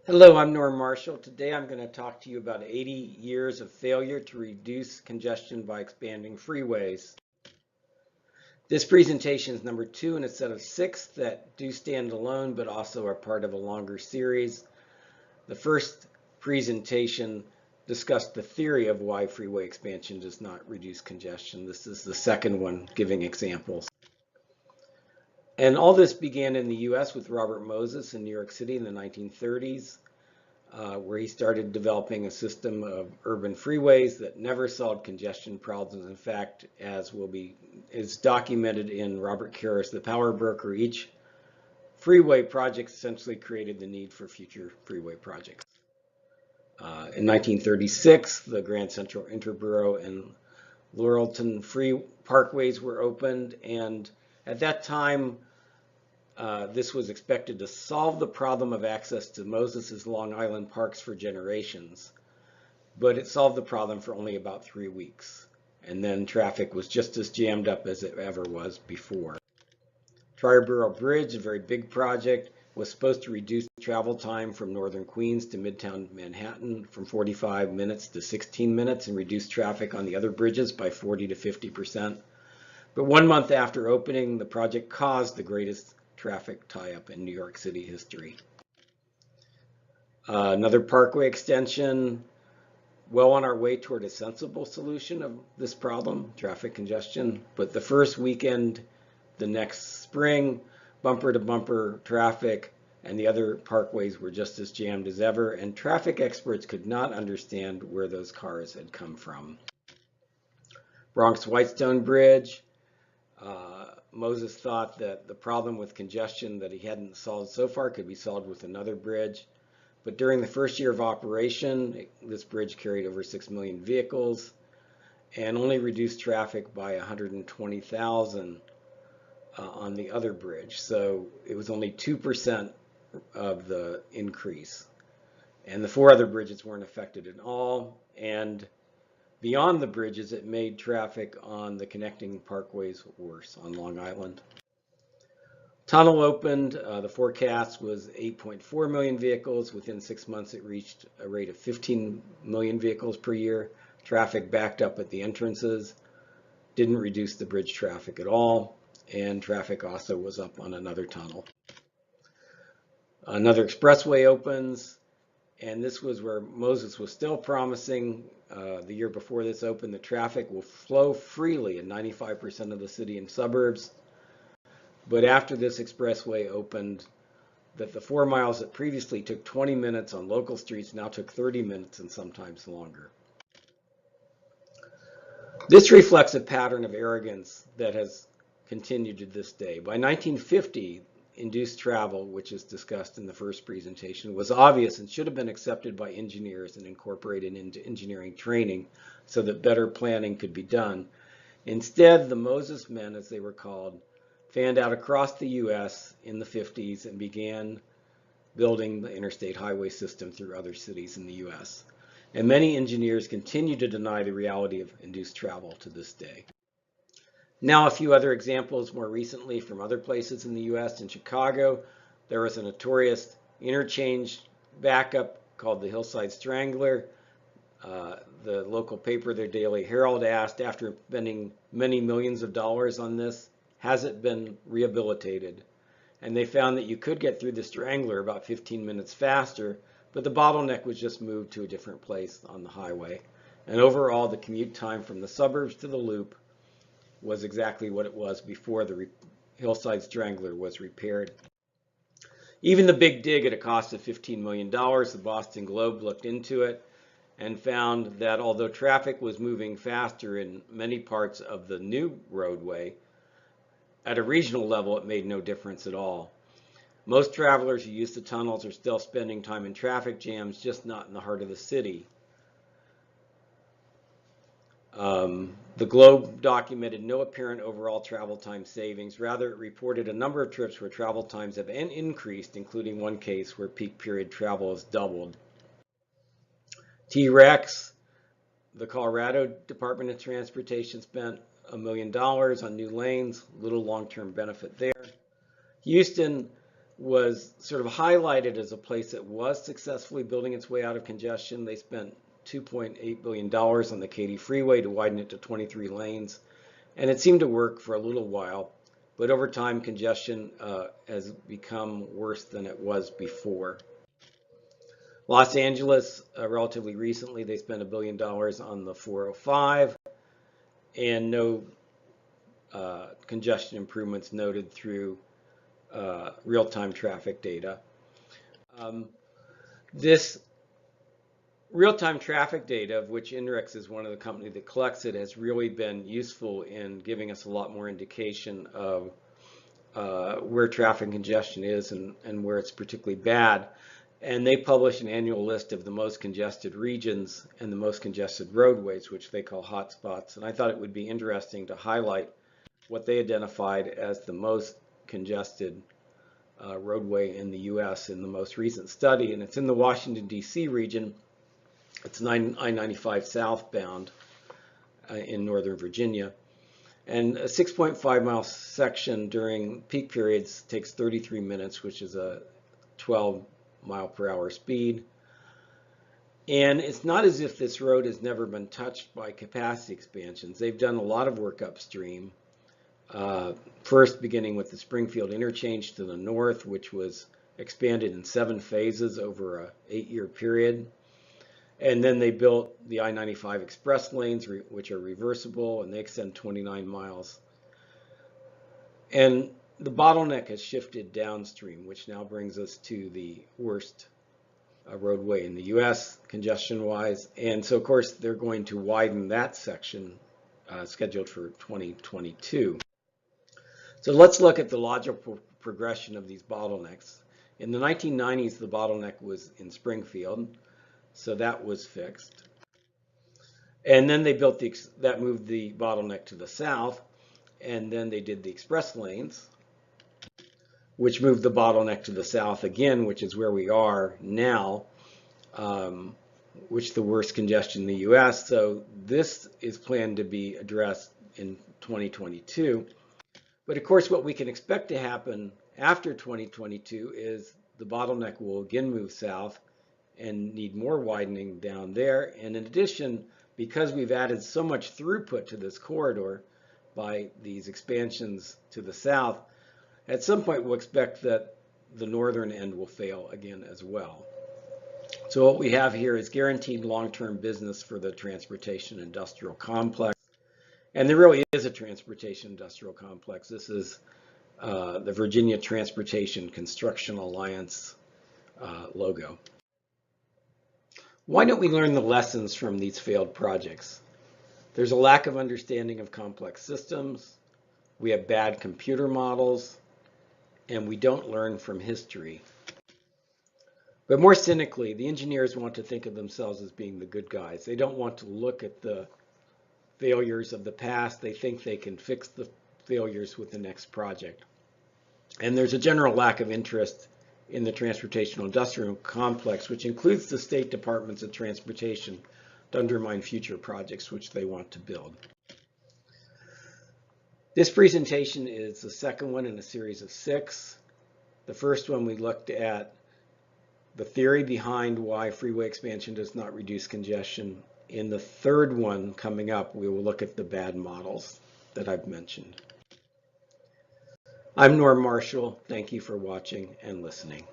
Hello, I'm Norm Marshall. Today I'm going to talk to you about 80 years of failure to reduce congestion by expanding freeways. This presentation is number 2 in a set of 6 that do stand alone but also are part of a longer series. The first presentation discussed the theory of why freeway expansion does not reduce congestion. This is the second one giving examples. And all this began in the US with Robert Moses in New York City in the 1930s. Where he started developing a system of urban freeways that never solved congestion problems. In fact, as is documented in Robert Karras' The Power Broker, each freeway project essentially created the need for future freeway projects. In 1936, the Grand Central Interborough and Laurelton Free Parkways were opened, and at that time, this was expected to solve the problem of access to Moses's Long Island parks for generations, but it solved the problem for only about 3 weeks, and then traffic was just as jammed up as it ever was before. Triborough Bridge, a very big project, was supposed to reduce travel time from northern Queens to Midtown Manhattan from 45 minutes to 16 minutes and reduce traffic on the other bridges by 40 to 50%. But 1 month after opening, the project caused the greatest traffic tie-up in New York City history. Another parkway extension, well on our way toward a sensible solution of this problem, traffic congestion, but the first weekend, the next spring, bumper to bumper traffic and the other parkways were just as jammed as ever, and traffic experts could not understand where those cars had come from. Bronx Whitestone Bridge, Moses thought that the problem with congestion that he hadn't solved so far could be solved with another bridge. But during the first year of operation, this bridge carried over 6 million vehicles and only reduced traffic by 120,000 on the other bridge. So it was only 2% of the increase. And the 4 other bridges weren't affected at all. And beyond the bridges, it made traffic on the connecting parkways worse on Long Island. Tunnel opened, the forecast was 8.4 million vehicles. Within 6 months, it reached a rate of 15 million vehicles per year. Traffic backed up at the entrances, didn't reduce the bridge traffic at all, and traffic also was up on another tunnel. Another expressway opens, and this was where Moses was still promising the year before this opened, the traffic will flow freely in 95% of the city and suburbs. But after this expressway opened, that the 4 miles that previously took 20 minutes on local streets now took 30 minutes and sometimes longer. This reflects a pattern of arrogance that has continued to this day. By 1950, induced travel, which is discussed in the first presentation, was obvious and should have been accepted by engineers and incorporated into engineering training so that better planning could be done. Instead, the Moses men, as they were called, fanned out across the US in the 50s and began building the interstate highway system through other cities in the US. And many engineers continue to deny the reality of induced travel to this day. Now a few other examples more recently from other places in the US. In Chicago, there was a notorious interchange backup called the Hillside Strangler. The local paper, their Daily Herald, asked, after spending many millions of dollars on this, has it been rehabilitated? And they found that you could get through the Strangler about 15 minutes faster, but the bottleneck was just moved to a different place on the highway. And overall, the commute time from the suburbs to the loop was exactly what it was before the Hillside Strangler was repaired. Even the Big Dig at a cost of $15 million, the Boston Globe looked into it and found that although traffic was moving faster in many parts of the new roadway, at a regional level, it made no difference at all. Most travelers who use the tunnels are still spending time in traffic jams, just not in the heart of the city. The Globe documented no apparent overall travel time savings. Rather, it reported a number of trips where travel times have increased, including one case where peak period travel has doubled. T-Rex, the Colorado Department of Transportation spent $1 million on new lanes, little long-term benefit there. Houston, was sort of highlighted as a place that was successfully building its way out of congestion. They spent $2.8 billion on the Katy Freeway to widen it to 23 lanes, and it seemed to work for a little while, but over time congestion has become worse than it was before. Los Angeles, relatively recently, they spent $1 billion on the 405, and no congestion improvements noted through real-time traffic data. This real-time traffic data, of which INRIX is one of the companies that collects it, has really been useful in giving us a lot more indication of where traffic congestion is and where it's particularly bad. And they publish an annual list of the most congested regions and the most congested roadways, which they call hotspots. And I thought it would be interesting to highlight what they identified as the most congested roadway in the U.S. in the most recent study. And it's in the Washington, D.C. region. It's I-95 southbound in Northern Virginia. And a 6.5 mile section during peak periods takes 33 minutes, which is a 12 mile per hour speed. And it's not as if this road has never been touched by capacity expansions. They've done a lot of work upstream. First beginning with the Springfield interchange to the north, which was expanded in 7 phases over an 8-year period. And then they built the I-95 express lanes, which are reversible, and they extend 29 miles. And the bottleneck has shifted downstream, which now brings us to the worst roadway in the U.S. congestion-wise. And so, of course, they're going to widen that section scheduled for 2022. So let's look at the logical progression of these bottlenecks. In the 1990s, the bottleneck was in Springfield, so that was fixed. And then they built that moved the bottleneck to the south, and then they did the express lanes, which moved the bottleneck to the south again, which is where we are now, which is the worst congestion in the U.S. So this is planned to be addressed in 2022. But of course, what we can expect to happen after 2022 is the bottleneck will again move south and need more widening down there. And in addition, because we've added so much throughput to this corridor by these expansions to the south, at some point we'll expect that the northern end will fail again as well. So what we have here is guaranteed long-term business for the transportation industrial complex. And there really is a transportation industrial complex. This is the Virginia Transportation Construction Alliance logo. Why don't we learn the lessons from these failed projects? There's a lack of understanding of complex systems. We have bad computer models, and we don't learn from history. But more cynically, the engineers want to think of themselves as being the good guys. They don't want to look at the failures of the past. They think they can fix the failures with the next project. And there's a general lack of interest in the transportation industrial complex, which includes the state departments of transportation, to undermine future projects which they want to build. This presentation is the second one in a series of 6. The first one we looked at the theory behind why freeway expansion does not reduce congestion. In the third one coming up, we will look at the bad models that I've mentioned. I'm Norm Marshall. Thank you for watching and listening.